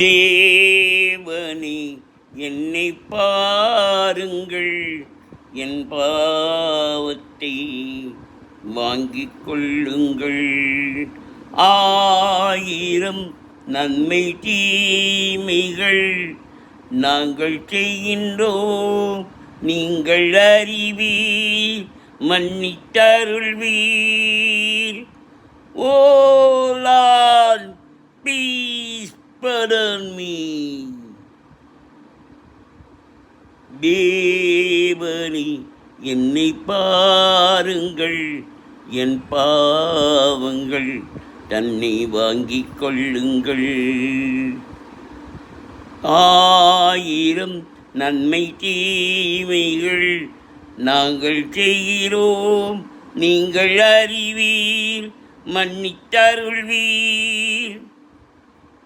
தேவனே என்னை பாருங்கள், என் பாவத்தை வாங்கிக் கொள்ளுங்கள். ஆயிரம் நன்மை தீமைகள் நாங்கள் செய்கின்றோம், நீங்கள் அறிவீர், மன்னித்தருள்வீர். ஓ லார்ட், please pardon me. தேவனே என்னை பாருங்கள், என் பாவங்கள் தன்னை வாங்கிக் கொள்ளுங்கள். ஆயிரம் நன்மை தீமைகள் நாங்கள் செய்கிறோம், நீங்கள் அறிவீர், மன்னித்தருள்வீர்.